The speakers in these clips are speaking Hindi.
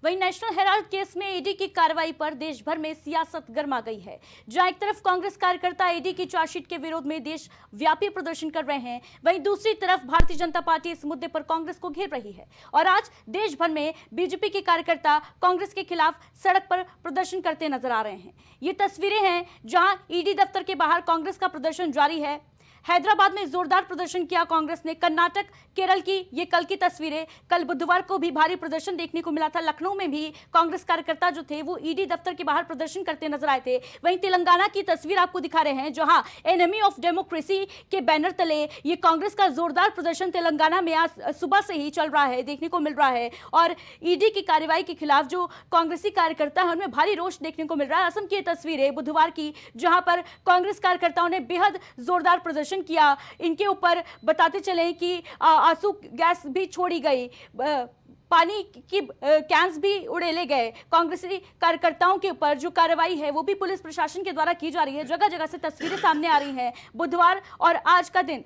वहीं नेशनल हेराल्ड केस में ईडी की कार्रवाई पर देश भर में सियासत गर्मा गई है। जहां एक तरफ कांग्रेस कार्यकर्ता ईडी की चार्जशीट के विरोध में देश व्यापी प्रदर्शन कर रहे हैं, वहीं दूसरी तरफ भारतीय जनता पार्टी इस मुद्दे पर कांग्रेस को घेर रही है और आज देश भर में बीजेपी के कार्यकर्ता कांग्रेस के खिलाफ सड़क पर प्रदर्शन करते नजर आ रहे हैं। ये तस्वीरें हैं जहां ईडी दफ्तर के बाहर कांग्रेस का प्रदर्शन जारी है। हैदराबाद में जोरदार प्रदर्शन किया कांग्रेस ने। कर्नाटक, केरल की ये कल की तस्वीरें। कल बुधवार को भी भारी प्रदर्शन देखने को मिला था। लखनऊ में भी कांग्रेस कार्यकर्ता जो थे वो ईडी दफ्तर के बाहर प्रदर्शन करते नजर आए थे। वहीं तेलंगाना की तस्वीर आपको दिखा रहे हैं जहां एनिमी ऑफ डेमोक्रेसी के बैनर तले ये कांग्रेस का जोरदार प्रदर्शन तेलंगाना में आज सुबह से ही चल रहा है, देखने को मिल रहा है। और ईडी की कार्रवाई के खिलाफ जो कांग्रेसी कार्यकर्ता है उनमें भारी रोष देखने को मिल रहा है। असम की तस्वीरें बुधवार की जहां पर कांग्रेस कार्यकर्ताओं ने बेहद जोरदार प्रदर्शन किया। इनके ऊपर बताते चले कि आंसू गैस भी छोड़ी गई, पानी की कैंस भी उड़ेले गए। कांग्रेसी कार्यकर्ताओं के ऊपर जो कार्रवाई है वो भी पुलिस प्रशासन के द्वारा की जा रही है। जगह जगह से तस्वीरें सामने आ रही हैं। बुधवार और आज का दिन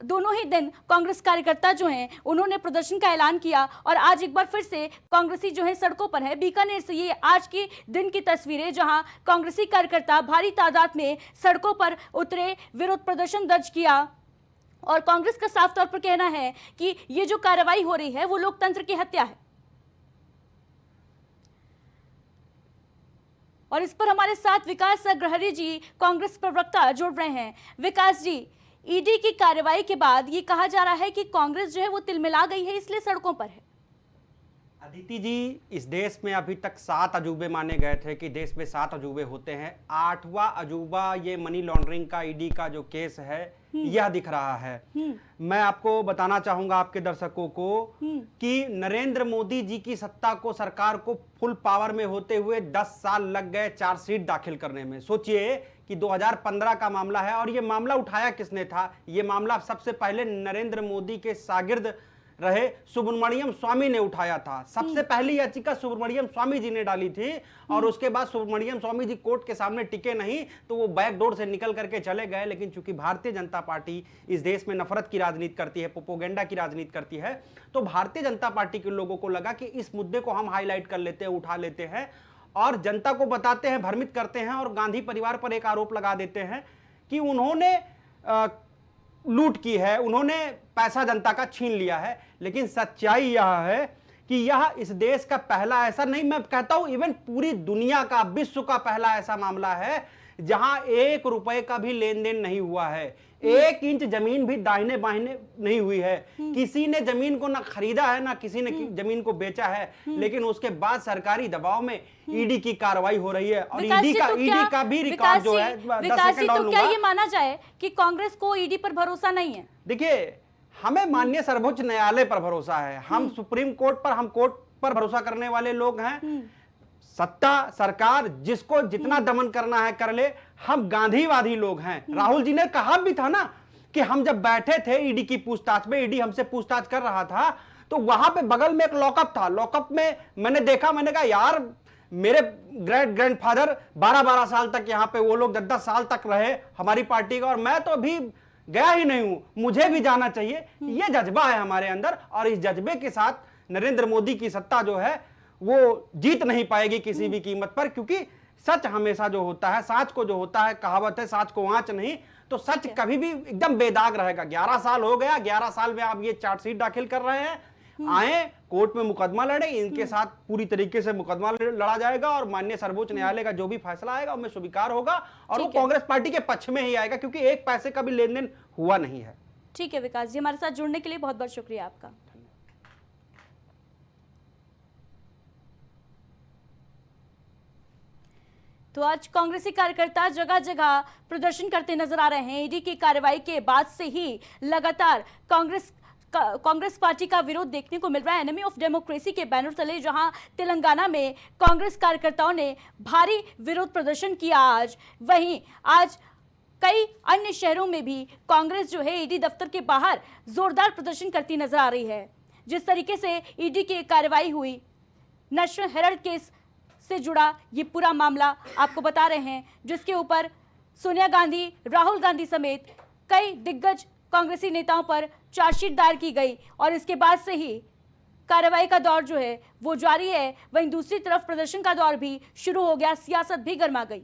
दोनों ही दिन कांग्रेस कार्यकर्ता जो हैं उन्होंने प्रदर्शन का ऐलान किया और आज एक बार फिर से कांग्रेसी जो है सड़कों पर है। बीकानेर से ये आज के दिन की तस्वीरें जहां कांग्रेसी कार्यकर्ता भारी तादाद में सड़कों पर उतरे, विरोध प्रदर्शन दर्ज किया और कांग्रेस का साफ तौर पर कहना है कि ये जो कार्रवाई हो रही है वो लोकतंत्र की हत्या है। और इस पर हमारे साथ विकास अग्रहरी जी, कांग्रेस प्रवक्ता, जुड़ रहे हैं। विकास जी, ईडी की कार्रवाई के बाद ये कहा जा रहा है कि कांग्रेस जो है वो तिलमिला गई है, इसलिए सड़कों पर है। अदिति जी, इस देश में अभी तक 7 अजूबे माने गए थे कि देश में 7 अजूबे होते हैं। 8वां अजूबा ये मनी लॉन्ड्रिंग का ईडी का जो केस है यह दिख रहा है। मैं आपको बताना चाहूंगा आपके दर्शकों को कि नरेंद्र मोदी जी की सत्ता को, सरकार को फुल पावर में होते हुए 10 साल लग गए चार्जशीट दाखिल करने में। सोचिए कि 2015 का मामला है और ये मामला उठाया किसने था? ये मामला सबसे पहले नरेंद्र मोदी के शागिर्द रहे सुब्रमण्यम स्वामी ने उठाया था। सबसे पहली याचिका सुब्रमण्यम स्वामी जी ने डाली थी और उसके बाद सुब्रमण्यम स्वामी जी कोर्ट के सामने टिके नहीं तो वो बैक डोर से निकल करके चले गए। लेकिन चूंकि भारतीय जनता पार्टी इस देश में नफरत की राजनीति करती है, प्रोपेगेंडा की राजनीति करती है, तो भारतीय जनता पार्टी के लोगों को लगा कि इस मुद्दे को हम हाईलाइट कर लेते हैं, उठा लेते हैं और जनता को बताते हैं, भ्रमित करते हैं और गांधी परिवार पर एक आरोप लगा देते हैं कि उन्होंने लूट की है, उन्होंने पैसा जनता का छीन लिया है। लेकिन सच्चाई यह है कि यह इस देश का पहला ऐसा नहीं, मैं कहता हूं इवन पूरी दुनिया का, विश्व का पहला ऐसा मामला है जहां 1 रुपए का भी लेन देन नहीं हुआ है। 1 इंच जमीन भी दाहिने बाहिने नहीं हुई है। किसी ने जमीन को ना खरीदा है ना किसी ने जमीन को बेचा है। लेकिन उसके बाद सरकारी दबाव में ईडी की कार्रवाई हो रही है और ईडी का भी रिकॉर्ड जो है 10 सेकंड और क्या ये माना जाए कि कांग्रेस को ईडी पर भरोसा नहीं है? देखिए, हमें माननीय सर्वोच्च न्यायालय पर भरोसा है, हम सुप्रीम कोर्ट पर, हम कोर्ट पर भरोसा करने वाले लोग हैं। सत्ता, सरकार जिसको जितना दमन करना है कर ले, हम गांधीवादी लोग हैं। राहुल जी ने कहा भी था ना कि हम जब बैठे थे ईडी की पूछताछ में, ईडी हमसे पूछताछ कर रहा था तो वहां पे बगल में एक लॉकअप था। लॉकअप में मैंने देखा, मैंने कहा यार मेरे ग्रेट ग्रैंडफादर 12-12 साल तक यहाँ पे, वो लोग 10-10 साल तक रहे हमारी पार्टी का और मैं तो अभी गया ही नहीं हूं, मुझे भी जाना चाहिए। ये जज्बा है हमारे अंदर और इस जज्बे के साथ नरेंद्र मोदी की सत्ता जो है वो जीत नहीं पाएगी किसी भी कीमत पर, क्योंकि सच हमेशा जो होता है, साच को जो होता है, कहावत है साच को आंच नहीं, तो सच कभी भी एकदम बेदाग रहेगा। 11 साल हो गया, 11 साल में आप ये चार्जशीट दाखिल कर रहे हैं। आए कोर्ट में मुकदमा लड़े, इनके साथ पूरी तरीके से मुकदमा लड़ा जाएगा और माननीय सर्वोच्च न्यायालय का जो भी फैसला आएगा उसमें स्वीकार होगा और वो कांग्रेस पार्टी के पक्ष में ही आएगा, क्योंकि 1 पैसे का भी लेन देन हुआ नहीं है। ठीक है विकास जी, हमारे साथ जुड़ने के लिए बहुत बहुत शुक्रिया आपका। तो आज कांग्रेसी कार्यकर्ता जगह जगह प्रदर्शन करते नजर आ रहे हैं। ईडी की कार्रवाई के बाद से ही लगातार कांग्रेस पार्टी का विरोध देखने को मिल रहा है। एनिमी ऑफ डेमोक्रेसी के बैनर तले जहां तेलंगाना में कांग्रेस कार्यकर्ताओं ने भारी विरोध प्रदर्शन किया आज, वहीं आज कई अन्य शहरों में भी कांग्रेस जो है ईडी दफ्तर के बाहर जोरदार प्रदर्शन करती नजर आ रही है। जिस तरीके से ईडी की कार्रवाई हुई, नेशनल हेराल्ड केस से जुड़ा ये पूरा मामला आपको बता रहे हैं, जिसके ऊपर सोनिया गांधी, राहुल गांधी समेत कई दिग्गज कांग्रेसी नेताओं पर चार्जशीट दायर की गई और इसके बाद से ही कार्रवाई का दौर जो है वो जारी है, वहीं दूसरी तरफ प्रदर्शन का दौर भी शुरू हो गया, सियासत भी गर्मा गई।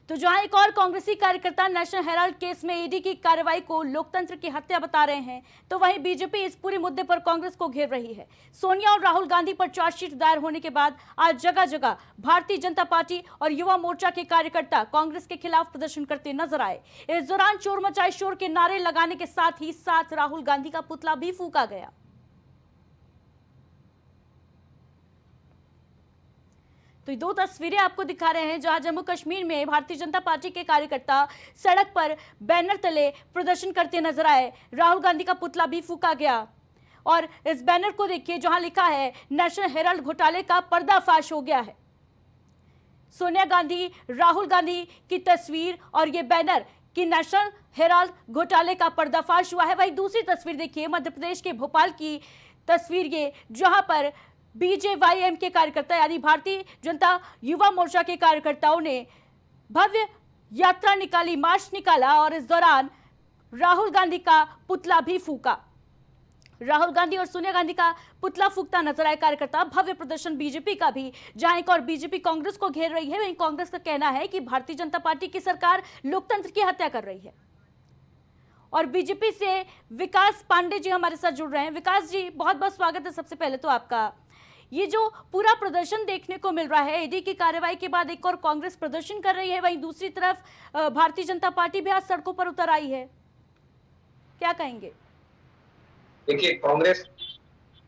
तो जहां एक और कांग्रेसी कार्यकर्ता नेशनल हेराल्ड केस में ईडी की कार्रवाई को लोकतंत्र की हत्या बता रहे हैं, तो वहीं बीजेपी इस पूरे मुद्दे पर कांग्रेस को घेर रही है। सोनिया और राहुल गांधी पर चार्जशीट दायर होने के बाद आज जगह जगह भारतीय जनता पार्टी और युवा मोर्चा के कार्यकर्ता कांग्रेस के खिलाफ प्रदर्शन करते नजर आए। इस दौरान चोर मचाए शोर के नारे लगाने के साथ ही साथ राहुल गांधी का पुतला भी फूंका गया। तो ये दो तस्वीरें आपको दिखा रहे हैं जहां जम्मू कश्मीर में भारतीय जनता पार्टी के कार्यकर्ता सड़क पर बैनर तले प्रदर्शन करते नजर आए। राहुल गांधी का पुतला भी फूंका गया और इस बैनर को देखिए जहां लिखा है नेशनल हेराल्ड घोटाले का पर्दाफाश हो गया है। सोनिया गांधी, राहुल गांधी की तस्वीर और ये बैनर कि नेशनल हेराल्ड घोटाले का पर्दाफाश हुआ है। वहीं दूसरी तस्वीर देखिए मध्य प्रदेश के भोपाल की तस्वीर, ये जहां पर बीजेवाईएम के कार्यकर्ता यानी भारतीय जनता युवा मोर्चा के कार्यकर्ताओं ने भव्य यात्रा निकाली, मार्च निकाला और इस दौरान राहुल गांधी का पुतला भी फूंका। राहुल गांधी और सोनिया गांधी का पुतला फूंकता नजर आए कार्यकर्ता। भव्य प्रदर्शन बीजेपी का भी, जहां एक और बीजेपी कांग्रेस को घेर रही है, वहीं कांग्रेस का कहना है कि भारतीय जनता पार्टी की सरकार लोकतंत्र की हत्या कर रही है। और बीजेपी से विकास पांडे जी हमारे साथ जुड़ रहे हैं। विकास जी, बहुत बहुत स्वागत है सबसे पहले तो आपका। ये जो पूरा प्रदर्शन देखने को मिल रहा है, ईडी की कार्रवाई के बाद एक और कांग्रेस प्रदर्शन कर रही है, वहीं दूसरी तरफ भारतीय जनता पार्टी भी आज सड़कों पर उतर आई है, क्या कहेंगे? देखिए, कांग्रेस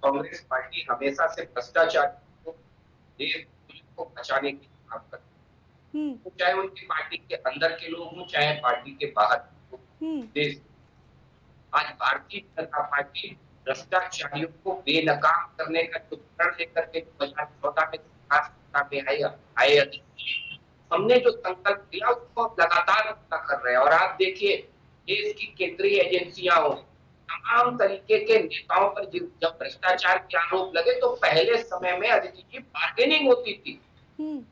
पार्टी हमेशा से भ्रष्टाचार को देश को बचाने की काम करती है, तो चाहे उनकी पार्टी के अंदर के लोग हों चाहे पार्टी के बाहर देश। आज भारतीय जनता पार्टी भ्रष्टाचारियों को बेनकाम करने का जो प्रण लेकर के 2014 में सत्ता में आए हमने जो संकल्प लिया उसको लगातार पूरा कर रहे हैं। और आप देखिए, देश की केंद्रीय एजेंसियां हो, तमाम तरीके के नेताओं पर जब भ्रष्टाचार के आरोप लगे तो पहले समय में अदिति जी बार्गेनिंग होती थी,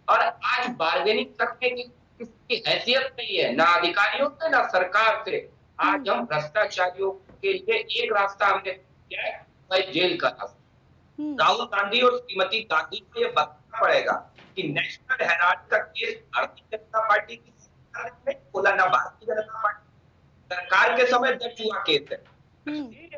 और आज बार्गेनिंग करने की किसकी हैसियत नहीं है, ना अधिकारियों से ना सरकार से। आज हम भ्रष्टाचारियों के लिए एक रास्ता हमने किया है, वह जेल का रास्ता। राहुल गांधी और श्रीमती गांधी को यह बताना पड़ेगा कि नेशनल हेराल्ड का केस भारतीय जनता पार्टी की सरकार ने खोला, ना भारतीय जनता पार्टी सरकार के समय दर्ज हुआ केस है,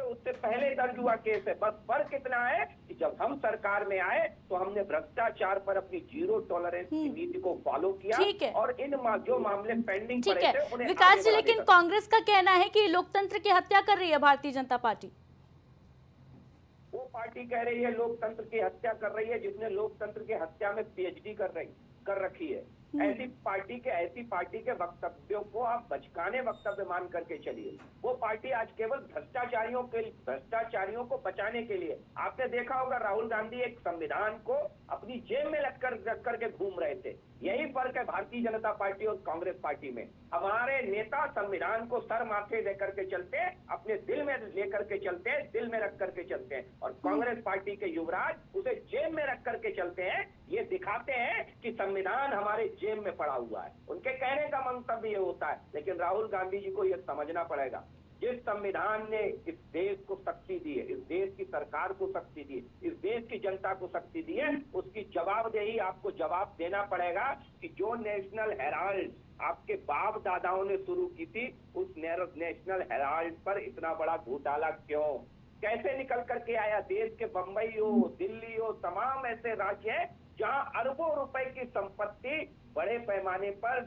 उससे पहले दर्ज हुआ केस है। बस फर्क इतना है कि जब हम सरकार में आए तो हमने भ्रष्टाचार पर अपनी जीरो टॉलरेंस की नीति को फॉलो किया और इन जो मामले पेंडिंग पड़े थे उन्हें विकास जी, लेकिन कांग्रेस का कहना है कि लोकतंत्र की हत्या कर रही है भारतीय जनता पार्टी। वो पार्टी कह रही है लोकतंत्र की हत्या कर रही है, जिसने लोकतंत्र की हत्या में पीएचडी कर रखी है। ऐसी पार्टी के वक्तव्यों को आप बचकाने वक्तव्य मान करके चलिए। वो पार्टी आज केवल भ्रष्टाचारियों को बचाने के लिए, आपने देखा होगा राहुल गांधी एक संविधान को अपनी जेब में रख करके घूम रहे थे। यही फर्क है भारतीय जनता पार्टी और कांग्रेस पार्टी में। हमारे नेता संविधान को सर माथे लेकर के चलते हैं, अपने दिल में लेकर के चलते हैं, दिल में रख करके चलते हैं, और कांग्रेस पार्टी के युवराज उसे जेब में रख करके चलते हैं। ये दिखाते हैं कि संविधान हमारे जेब में पड़ा हुआ है। उनके कहने का मंतव्य ये होता है, लेकिन राहुल गांधी जी को यह समझना पड़ेगा, जिस संविधान ने इस देश को शक्ति दी है, इस देश की सरकार को शक्ति दी है, इस देश की जनता को शक्ति दी है, उसकी जवाबदेही आपको जवाब देना पड़ेगा कि जो नेशनल हेराल्ड आपके बाप दादाओं ने शुरू की थी, उस नेशनल हेराल्ड पर इतना बड़ा घोटाला क्यों, कैसे निकल करके आया। देश के बंबई हो, दिल्ली हो, तमाम ऐसे राज्य हैं जहां अरबों रुपए की संपत्ति बड़े पैमाने पर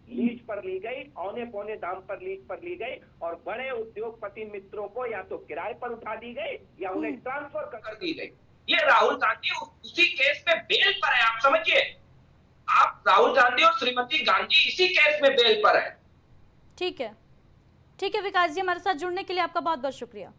लीज पर ली गई, औने पौने दाम पर लीज पर ली गई, और बड़े उद्योगपति मित्रों को या तो किराए पर उठा दी गई या उन्हें ट्रांसफर कर दी गई। ये राहुल गांधी उसी केस में बेल पर है, आप समझिए। आप राहुल गांधी और श्रीमती गांधी इसी केस में बेल पर है। ठीक है विकास जी, हमारे साथ जुड़ने के लिए आपका बहुत बहुत शुक्रिया।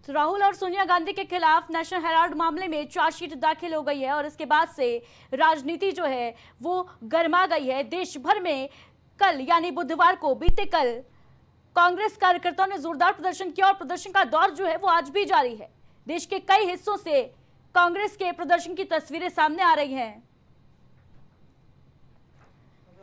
तो राहुल और सोनिया गांधी के खिलाफ नेशनल हेराल्ड मामले में चार्जशीट दाखिल हो गई है और इसके बाद से राजनीति जो है वो गर्मा गई है। देश भर में कल यानी बुधवार को, बीते कल, कांग्रेस कार्यकर्ताओं ने जोरदार प्रदर्शन किया और प्रदर्शन का दौर जो है वो आज भी जारी है। देश के कई हिस्सों से कांग्रेस के प्रदर्शन की तस्वीरें सामने आ रही हैं।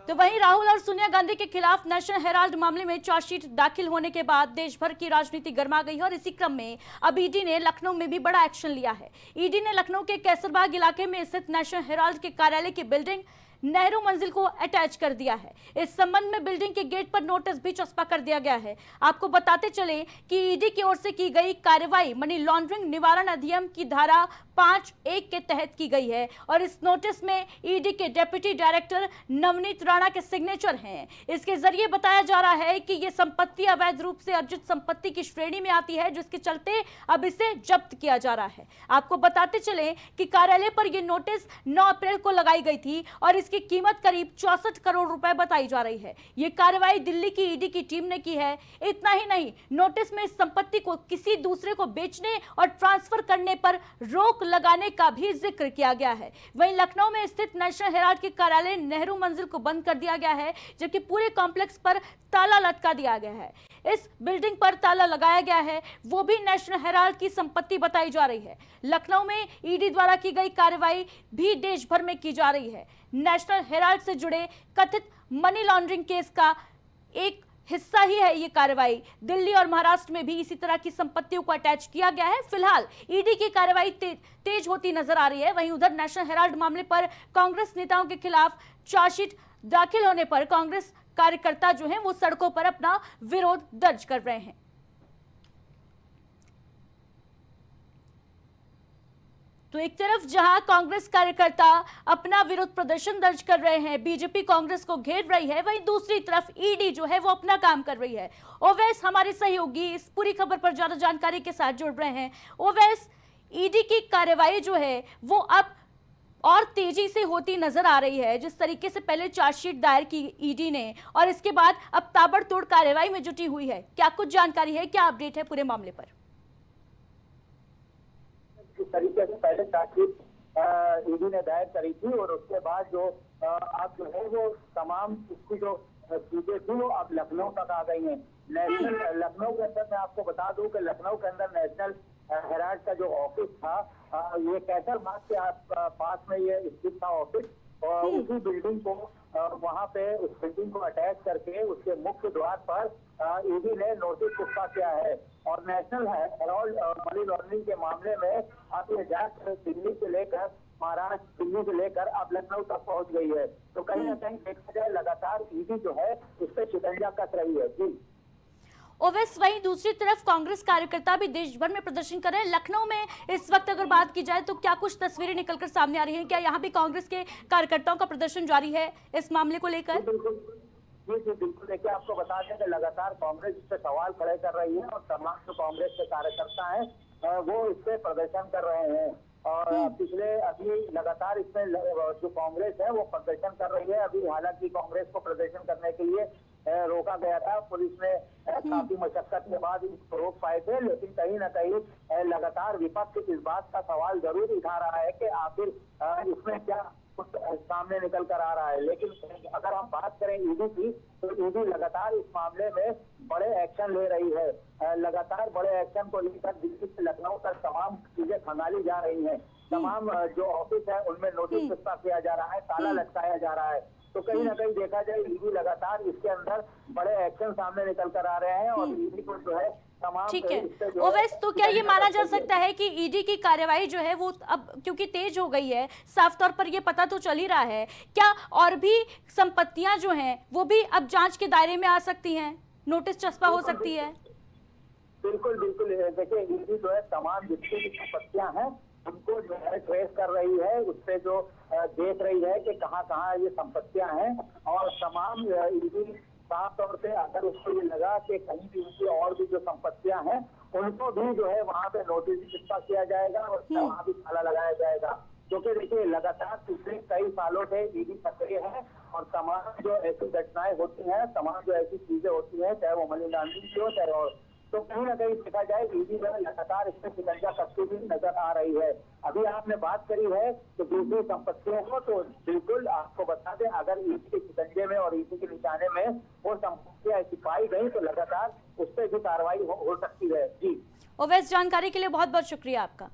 तो वहीं राहुल और सोनिया गांधी के खिलाफ नेशनल हेराल्ड मामले में चार्जशीट दाखिल होने के बाद देश भर की राजनीति गर्मा गई है और इसी क्रम में अब ईडी ने लखनऊ में भी बड़ा एक्शन लिया है। ईडी ने लखनऊ के कैसरबाग इलाके में स्थित नेशनल हेराल्ड के कार्यालय की बिल्डिंग नेहरू मंजिल को अटैच कर दिया है। इस संबंध में बिल्डिंग के गेट पर नोटिस भी चस्पा कर दिया गया है। आपको बताते चले कि ईडी की ओर से की गई कार्रवाई मनी लॉन्ड्रिंग निवारण अधिनियम की धारा 5(1) के तहत की गई है और इस नोटिस में ईडी के डेप्यूटी डायरेक्टर नवनीत राणा के सिग्नेचर हैं। इसके जरिए बताया जा रहा है कि ये संपत्ति अवैध रूप से अर्जित संपत्ति की श्रेणी में आती है, जिसके चलते अब इसे जब्त किया जा रहा है। आपको बताते चले कि कार्यालय पर यह नोटिस 9 अप्रैल को लगाई गई थी और इसकी कीमत करीब 64 करोड़ रुपए बताई जा रही है। ये कार्रवाई दिल्ली की ईडी की टीम ने की है। इतना ही नहीं, नोटिस में इस संपत्ति को किसी दूसरे को बेचने और ट्रांसफर करने पर रोक लगाने का भी जिक्र किया गया है। वहीं लखनऊ में स्थित नेशनल हेराल्ड के कार्यालय नेहरू मंजिल को बंद कर दिया गया है, जबकि पूरे कॉम्प्लेक्स पर ताला लटका दिया गया है। इस बिल्डिंग पर ताला लगाया गया है, वो भी नेशनल हेराल्ड की संपत्ति बताई जा रही है। लखनऊ में ईडी द्वारा की गई कार्रवाई भी देश भर में की जा रही है। नेशनल हेराल्ड से जुड़े कथित मनी लॉन्ड्रिंग केस का एक हिस्सा ही है ये कार्रवाई। दिल्ली और महाराष्ट्र में भी इसी तरह की संपत्तियों को अटैच किया गया है। फिलहाल ईडी की कार्रवाई तेज होती नजर आ रही है। वहीं उधर नेशनल हेराल्ड मामले पर कांग्रेस नेताओं के खिलाफ चार्जशीट दाखिल होने पर कांग्रेस कार्यकर्ता जो हैं वो सड़कों पर अपना विरोध दर्ज कर रहे हैं। तो एक तरफ जहां कांग्रेस कार्यकर्ता अपना विरोध प्रदर्शन दर्ज कर रहे हैं, बीजेपी कांग्रेस को घेर रही है, वहीं दूसरी तरफ ईडी जो है वो अपना काम कर रही है। ओवैस हमारे सहयोगी इस पूरी खबर पर ज्यादा जानकारी के साथ जुड़ रहे हैं। ओवैस, ईडी की कार्रवाई जो है वो अब और तेजी से होती नजर आ रही है। जिस तरीके से पहले चार्जशीट दायर की ईडी ने और इसके बाद अब ताबड़तोड़ कार्रवाई में जुटी हुई है, क्या कुछ जानकारी है, क्या अपडेट है पूरे मामले पर? जिस तरीके से पहले चार्जशीट ईडी ने दायर करी थी और उसके बाद जो अब जो है वो तमाम इसकी जो चीजें थी वो अब लखनऊ तक आ गई हैं। नेशनल लखनऊ के अंदर मैं आपको बता दूं कि लखनऊ के अंदर नेशनल हेराल्ड का जो ऑफिस था, ये कैसर बाग के पास में ये स्थित था ऑफिस, और उसी बिल्डिंग को वहां पे उस बिल्डिंग को अटैच करके उसके मुख्य द्वार पर ईडी ने नोटिस चिपका किया है। और नेशनल हेराल्ड मनी लॉन्ड्रिंग के मामले में अब ये जांच दिल्ली से लेकर महाराष्ट्र, दिल्ली से लेकर अब लखनऊ तक पहुंच गई है। तो कहीं ना कहीं देखा जाए लगातार ईडी जो है उस पर शिकंजा कस रही है। जी ओवैस, वहीं दूसरी तरफ कांग्रेस कार्यकर्ता भी देश भर में प्रदर्शन कर रहे हैं। लखनऊ में इस वक्त अगर बात की जाए तो क्या कुछ तस्वीरें निकलकर सामने आ रही हैं? क्या यहाँ भी कांग्रेस के कार्यकर्ताओं का प्रदर्शन जारी है इस मामले को लेकर? बिल्कुल देखिए, आपको बता दें कि लगातार कांग्रेस इस पे सवाल खड़े कर रही है और तमाम जो कांग्रेस के कार्यकर्ता हैं वो इस पे प्रदर्शन कर रहे हैं। और पिछले अभी लगातार इसमें जो कांग्रेस है वो प्रदर्शन कर रही है। अभी हालांकि कांग्रेस को प्रदर्शन करने के लिए रोका गया था, पुलिस ने काफी मशक्कत के बाद इसको रोक पाए थे, लेकिन कहीं ना कहीं लगातार विपक्ष इस बात का सवाल जरूर उठा रहा है कि आखिर इसमें क्या कुछ सामने निकल कर आ रहा है। लेकिन अगर हम बात करें ईडी की, तो ईडी लगातार इस मामले में बड़े एक्शन ले रही है। लगातार बड़े एक्शन को लेकर दिल्ली से लखनऊ तक तमाम चीजें खंगाली जा रही हैं। तमाम जो ऑफिस है उनमें नोटिस चिपका किया जा रहा है, ताला लटकाया जा रहा है। तो कहीं ना कहीं देखा जाए ईडी लगातार इसके अंदर बड़े एक्शन सामने निकल कर आ रहे हैं और ईडी को जो है ठीक है ओवैस, तो क्या ये माना जा सकता है कि ईडी की कार्रवाई जो है वो अब क्योंकि तेज हो गई है, साफ तौर पर ये पता तो चल ही रहा है, क्या और भी संपत्तियां जो हैं वो भी अब जांच के दायरे में आ सकती हैं, नोटिस चस्पा हो सकती है? बिल्कुल देखिए, ईडी जो है तमाम जितनी भी संपत्तियां हैं उनको जो है ट्रेस कर रही है, उससे जो देख रही है कि कहाँ ये संपत्तियां हैं। और तमाम ईडी साफ तौर पे अगर उसको ये लगा कि कहीं भी उनकी और भी जो संपत्तियां हैं उनको भी जो है वहां पे नोटिस चिपका किया जाएगा और वहां भी ताला लगाया जाएगा। क्योंकि देखिए लगातार पिछले कई सालों से ईडी सक्रिय है और तमाम जो ऐसी घटनाएं होती हैं, तमाम जो ऐसी चीजें होती हैं, चाहे वो मनी लॉन्ड्रिंग की हो चाहे और, तो कहीं ना कहीं देखा जाए ईडी में लगातार इसमें शिकंजा कसती हुई नजर आ रही है। अभी आपने बात करी है तो दूसरी संपत्तियों को, तो बिल्कुल आपको बता दें अगर ईडी के शिकंजे में और ईडी के निशाने में वो संपत्तियां ऐसी पाई गई तो लगातार उस पर भी कार्रवाई हो सकती है। जी ओवैस, जानकारी के लिए बहुत बहुत शुक्रिया आपका।